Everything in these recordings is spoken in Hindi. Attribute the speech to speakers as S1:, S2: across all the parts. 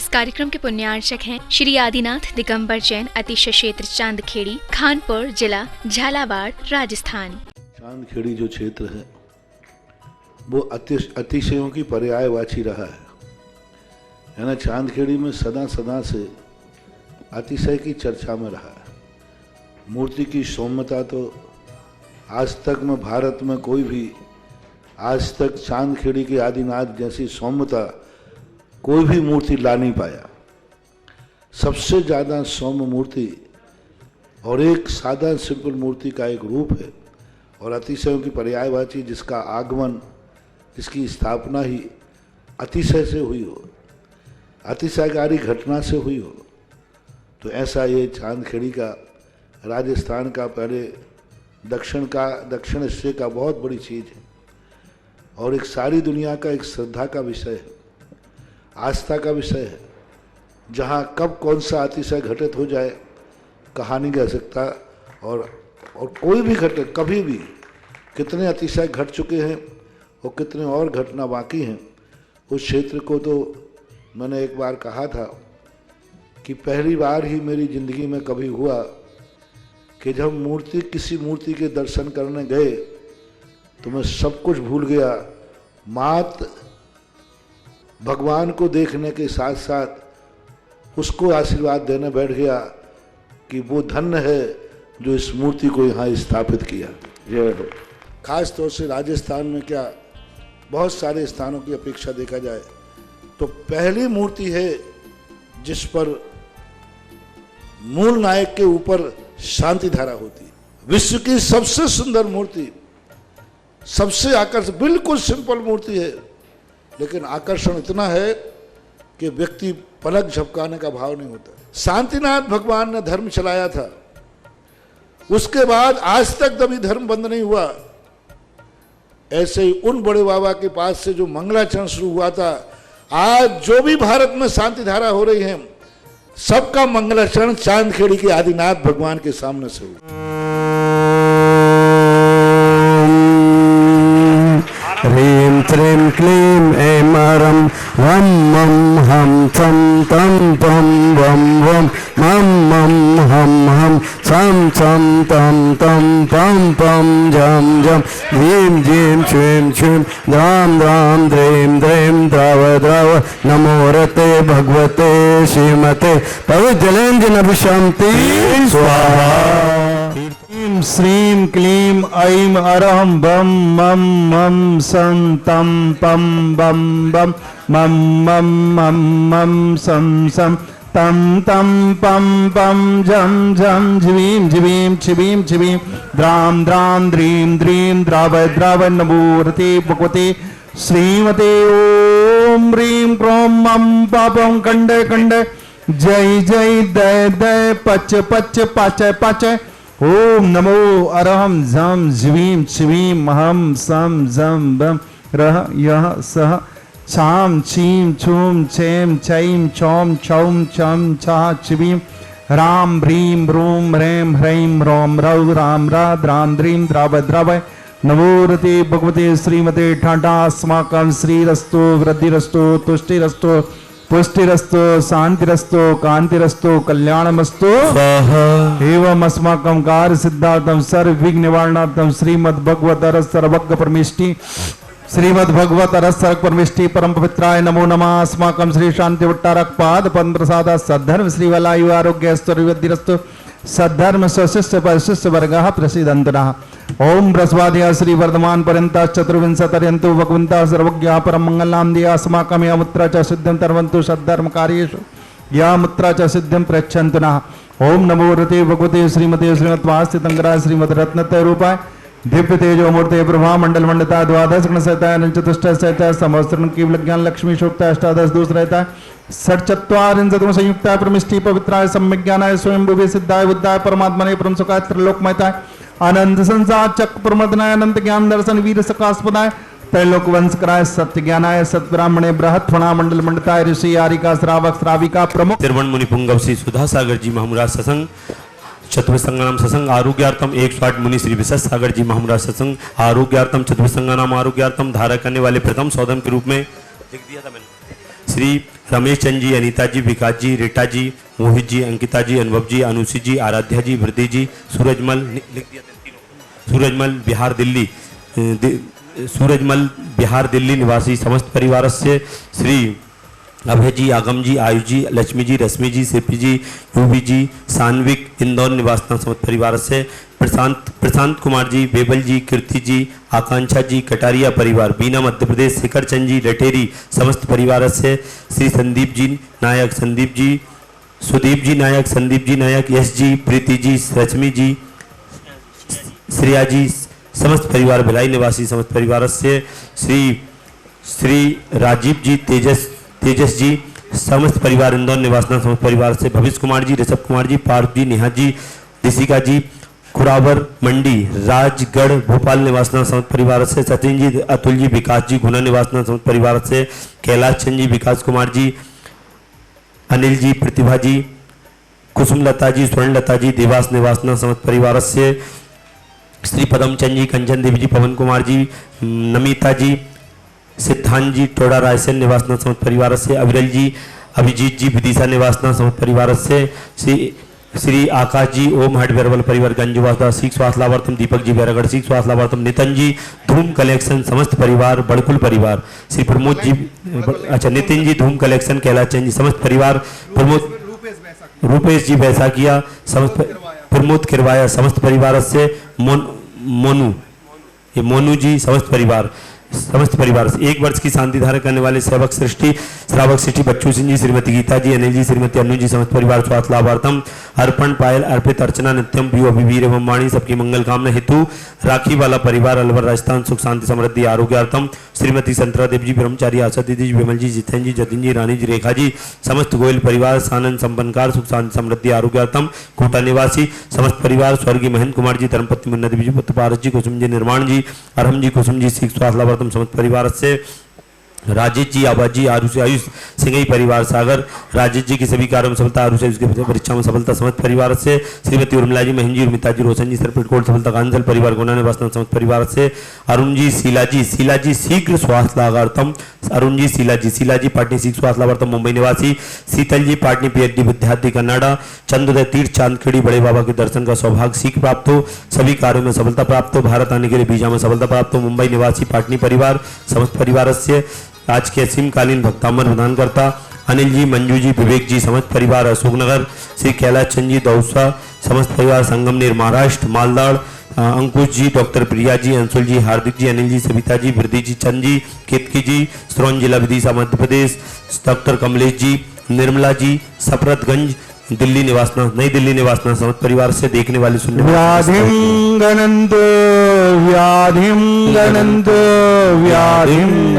S1: कार्यक्रम के पुण्यार्चक हैं श्री आदिनाथ दिगंबर जैन अतिशय क्षेत्र चांदखेड़ी, खानपुर जिला, झालावाड़, राजस्थान।
S2: चांदखेड़ी जो क्षेत्र है वो अतिशयों की पर्यायवाची रहा है ना। चांदखेड़ी में सदा से अतिशय की चर्चा में रहा है। मूर्ति की सौम्यता तो आज तक में भारत में कोई भी आज तक चांदखेड़ी के आदिनाथ जैसी सौम्यता कोई भी मूर्ति ला नहीं पाया। सबसे ज़्यादा सौम्य मूर्ति और एक सादा सिंपल मूर्ति का एक रूप है और अतिशयों की पर्यायवाची जिसका आगमन, जिसकी स्थापना ही अतिशय से हुई हो, अतिशयकारी घटना से हुई हो, तो ऐसा ये चांदखेड़ी का राजस्थान का पहले दक्षिण हिस्से का बहुत बड़ी चीज़ है और एक सारी दुनिया का एक श्रद्धा का विषय है, आस्था का विषय है। जहाँ कब कौन सा अतिशय घटित हो जाए कहा नहीं जा सकता और कोई भी घटे कभी भी कितने अतिशय घट चुके हैं और कितने और घटना बाकी हैं। उस क्षेत्र को तो मैंने एक बार कहा था कि पहली बार ही मेरी ज़िंदगी में कभी हुआ कि जब किसी मूर्ति के दर्शन करने गए तो मैं सब कुछ भूल गया। मात्र भगवान को देखने के साथ साथ उसको आशीर्वाद देने बैठ गया कि वो धन्य है जो इस मूर्ति को यहाँ स्थापित किया। खास तौर से राजस्थान में क्या बहुत सारे स्थानों की अपेक्षा देखा जाए तो पहली मूर्ति है जिस पर मूल नायक के ऊपर शांति धारा होती है। विश्व की सबसे सुंदर मूर्ति, सबसे आकर्षक, बिल्कुल सिंपल मूर्ति है लेकिन आकर्षण इतना है कि व्यक्ति पलक झपकाने का भाव नहीं होता। शांतिनाथ भगवान ने धर्म चलाया था, उसके बाद आज तक कभी धर्म बंद नहीं हुआ। ऐसे ही उन बड़े बाबा के पास से जो मंगलाचरण शुरू हुआ था, आज जो भी भारत में शांति धारा हो रही है सबका मंगलाचरण चांदखेड़ी के आदिनाथ भगवान के सामने से हुआ।
S3: ह्रीं त्रीं क्लीं ऐं अरं वं मं हं चं तं तं वं वं मं मं हं हं चं चं तं तं पं पं जं जं ह्रीं जीं श्रीं श्रीं द्रां द्रां द्रीं द्रीं द्रव द्रव नमो रते भगवते श्रीमते पवित्रजलेन्द्रनभिशान्ति स्वाहा। श्रीं क्लीं ऐं अरहं बं मं मं सं तं पं बं बं मं मं मं मं सं सं तं तं पं पं झं झं झ्वीं झ्वीं छिवीं छिवीं द्रां द्रां द्रीं द्रीं द्राव द्राव नमो रते भगवते श्रीमते ॐ ह्रीं क्रों मं पापं खण्डे खण्डे जय जय दय दय पच पच पाचय पाचय ओम नमो अरहं झं झ्वीं छिवीं हं सं झं बं रह यह सह छां छीं छूं छें छैं छौं छौं छं छः छिवीं राम ह्रीं रूं ह्रैं ह्रैं रौं रौ राम रा द्रां द्रीं द्राव द्रवय नमो रते भगवते श्रीमते ठाठा अस्माकं श्रीरस्तु वृद्धिरस्तु तुष्टिरस्तु पुष्टिरस्तु शांतिरस्तु कांतिरस्तु कल्याणमस्तु एवं अस्माकं कार्य सिद्धार्थं सर्व विघ्न निवारणार्थं श्रीमद्भगवत सर्वज्ञ परमेष्टि श्रीमद्भगवत सर्व परमेष्टि परम पवित्राय नमो नमः। अस्माकं श्री शांति वट्टारक पाद पद्म प्रसाद सद्धर्म श्रीवलायु आरोग्य स्तुतिरस्तु सद्धर्म स्वशिष्य परिशिष्य वर्गः प्रसीदन्तुनः। ओम बृहस्पतिः श्री वर्धमान पर्यन्ता चतुर्विंशतिर्यन्तु भगवन्तः सर्वज्ञः परम मंगलां दिया अस्माकं या मुद्रा च सिद्धिं तरवन्तु सद्धर्म कार्येषु या मुद्रा च सिद्धिं प्रयच्छन्तु नः। ओम नमो रते भगवते श्रीमते श्रीमद्वास्तितंगराय श्रीमद्रत्नत्रय रूपाय दिव्य तेजो मूर्ते प्रभा मंडल मंडता द्वादश गण सहता चतुष्ट सहता समस्तरण केवल ज्ञान लक्ष्मी शोक्ता अष्टादश दूस रहता षट्चत्वारिंशत् संयुक्ताय परमिष्टि पवित्राय सम्यक ज्ञानाय स्वयं भुवे सिद्धाय बुद्धाय परमात्मने परम सुखाय त्रिलोकमयताय आनंद संसार चक प्रमदनाय अनंत ज्ञान दर्शन वीर सकास्पदाय त्रैलोक वंश कराय सत्य ज्ञानाय सत ब्राह्मणे बृहत् फणा मंडल मंडताय ऋषि आरिका श्रावक श्राविका प्रमुख तिरुवन मुनि पुंगव श्री सुधा सागर जी महाराज सत्संग चतुर्संगनाम सत्संग आरोग्यार्थम 108 मुनि श्री विशेष सागर जी महाराज सत्संग आरोग्यार्थम चतुर्संगनाम आरोग्यार्थम धारा करने वाले प्रथम सौदम के रूप में लिख दिया था मैंने।
S4: श्री रमेश चंद जी, अनीता जी, विकास जी, रीटा जी, मोहित जी, अंकिता जी, अनुभव जी, अनुसी जी, आराध्या जी, वृद्धि जी, सूरजमल बिहार दिल्ली निवासी समस्त परिवार से श्री अभय जी, आगम जी, आयुष जी, लक्ष्मी जी, रश्मि जी, सिपी जी, यूवी जी, सान्विक इंदौर निवासना समस्त परिवार से प्रशांत कुमार जी, बेबल जी, कीर्ति जी, आकांक्षा जी, कटारिया परिवार बीना मध्य प्रदेश, शिखर चंद जी, लटेरी समस्त परिवार से श्री संदीप जी नायक, संदीप जी, सुदीप जी नायक, संदीप जी नायक, यश जी, प्रीति जी, रश्मि जी, श्रेया जी समस्त परिवार भिलाई निवासी समस्त परिवार से श्री राजीव जी, तेजस जी समस्त परिवार इंदौर निवासना समस्त परिवार से भविष्य कुमार जी, ऋषभ कुमार जी, पार्थ जी, नेहा जी, दिशिका जी, खुरावर मंडी राजगढ़ भोपाल निवासना समस्त परिवार से सचिन जी, अतुल जी, विकास जी, गुना निवासना समस्त परिवार से कैलाश चंद जी, विकास कुमार जी, अनिल जी, प्रतिभा जी, कुसुम लता जी, स्वर्ण लता जी, देवास निवासना समस्त परिवार से श्री पदम चंद जी, कंचन देवी जी, पवन कुमार जी, नमिता जी, सिद्धांत जी, टोडा रायसेन निवासना समस्त परिवार से अविरल जी, अभिजीत जी, विदिशा निवासना समस्त परिवार से श्री आकाश जी, ओम हार्डवेयर परिवार गंजवासा सीख स्वास्थ्यलावर्तम, दीपक जी बैरागढ़ सीख स्वास्थ्यलावर्तम, नितिन जी, धूम कलेक्शन समस्त परिवार, बड़कुल परिवार, श्री प्रमोद जी, अच्छा नितिन जी, धूम कलेक्शन, कैलाश चंद जी समस्त परिवार, प्रमोद रूपेश जी बैसाखिया समस्त, प्रमोद किरवाया समस्त परिवार से मोनू जी समस्त परिवार से 1 वर्ष की शांति धारण करने वाले श्रावक सृष्टि बच्चू सिंह जी, श्रीमती गीता जी, अनिल जी, श्रीमती अनु जी समस्त परिवार स्वास्थ्य लाभार्थम, अर्पण पायल, अर्पित, अर्चना, नित्यम, व्यू, अभिवीर एवं वाणी सबकी मंगल कामना हेतु राखी वाला परिवार अलवर राजस्थान सुख शांति समृद्धि आरोग्यार्थम, श्रीमती संतरा देव जी, ब्रह्मचारी, आशा दीदी जी, विमल जी, जितेन जी, जतिन जी, रानी जी, रेखा जी समस्त गोयल परिवार सानंद संपन्नकार सुख शांति समृद्धि आरोग्यार्थम, कोटा निवासी समस्त परिवार स्वर्गीय महेंद्र कुमार जी, धर्मपत्नी मुन्ना देवी जी, पुत्र पारस जी, कुसुम जी, निर्माण जी, अरहम जी, कुसुम जी, सीख स्वास्थ्य लाभार्थम समस्त परिवार से राजेश जी, आवाज जी, आयुष सिंघई परिवार सागर, राजेश जी की सभी कार्यों में सफलता, आरुष उसके परीक्षा में सफलता समस्त परिवार से श्रीमती उर्मिला जी, महेंद्र जी, उर्मिता जी, रोशन जी, सरपटकोट सफलता, कांसल परिवार गुना निवासना समस्त परिवार से अरुण जी, शीला जी शीघ्र स्वास्थ्य लाभार्थम, अरुण जी, शीला जी पाटनी सीख स्वास्थ्य लाभार्थम, मुंबई निवासी, शीतल जी पाटनी पीएचडी विद्यार्थी कनाडा, चंद्रोदय तीर्थ चांदखेड़ी बड़े बाबा के दर्शन का सौभाग्य सीख प्राप्त हो, सभी कार्यों में सफलता प्राप्त हो, भारत आने के लिए वीजा में सफलता प्राप्त हो, मुंबई निवासी पाटनी परिवार समस्त परिवार से आज के असीमकालीन भक्तामर प्रदान करता अनिल जी, मंजू जी, विवेक जी समस्त परिवार अशोकनगर, श्री कैलाश चंद जी, दौसा समस्त परिवार संगमनेर महाराष्ट्र, मालदाड़, अंकुश जी, डॉक्टर प्रिया जी, अंशुल जी, हार्दिक जी, अनिल जी, सविता जी, वृद्धि जी, चंद जी, केतकी जी, स्रोन जिला विदिशा मध्य प्रदेश, डॉक्टर कमलेश जी, निर्मला जी, सफरतगंज दिल्ली निवासना, नई दिल्ली निवासना समस्त परिवार से देखने वाले सुनने
S3: व्याधिं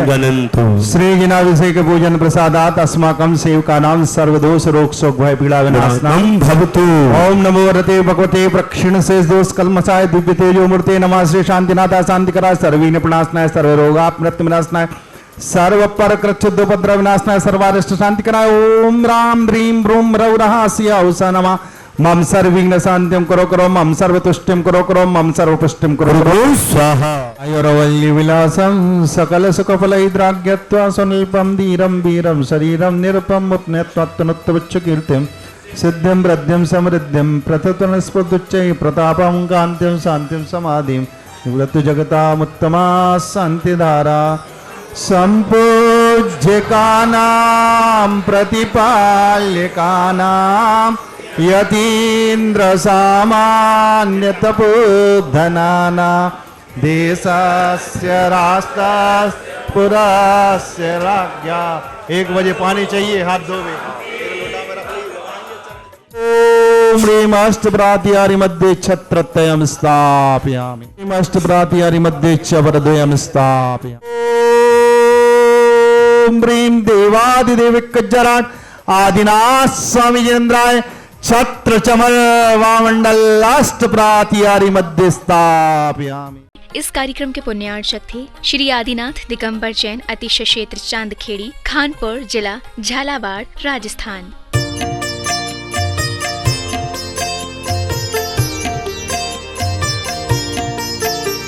S3: गणन्तु श्री जिनाभिषेक पूजन प्रसादात अस्माकं सेवकानां सर्वदोष रोग शोक भय पीड़ा विनाशनं भवतु। ओम नमो वरते भगवते प्रक्षिण शेष दोष कल्मषाय दिव्य तेजो मूर्ते नमः श्री शांतिनाथा शांतिकराय सर्वविघ्न प्रणाशनाय सर्वरोगात् मृत्यु विनाशनाय सर्व पर कृच्छुद्ध उपद्रव विनाशनाय सर्वारिष्ट शांति कराय। ओम राम ह्रीं ब्रूम रौरहास्य औसा नमः मम सर्वविघ्न शांतिं करो मम सर्वतुष्टिं करो मम सर्वपुष्टिं करो स्वाहा। आयुर्वल्ली विलासं सकल सुखफलैद्राग्यत्वा स्वल्पं धीरं वीरं शरीरं निरुपं उत्नेत्वत्तनुत्तवच्च कीर्तिं सिद्धिं वृद्धिं समृद्धिं प्रथतनस्पदुच्चै प्रतापं कान्तिं शान्तिं समाधिं निवृत्तु जगतामुत्तमा शान्तिधारा संपूज्यकानां प्रतिपाल्यकानां यतीन्द्र सामान्य तपोधनानां देशस्य राष्ट्रस्य पुरस्य राज्ञा। 1 बजे पानी चाहिए, हाथ धोवे। ओम ह्रीमष्टप्रातिहारी मध्ये छत्रत्रयं स्थापयामि, ह्रीमष्टप्रातिहारी मध्ये च वरद्वयं स्थापयामि। ओम ह्रीं देवादिदेविकज्जराट आदिनाथ स्वामी जिनेन्द्राय छत्र चमल वामंडल अष्टप्रातिहारी मध्य स्थापयामि।
S1: इस कार्यक्रम के पुण्यार्चक थे श्री आदिनाथ दिगंबर जैन, अतिशय क्षेत्र चांदखेड़ी, खानपुर जिला, झालावाड़, राजस्थान।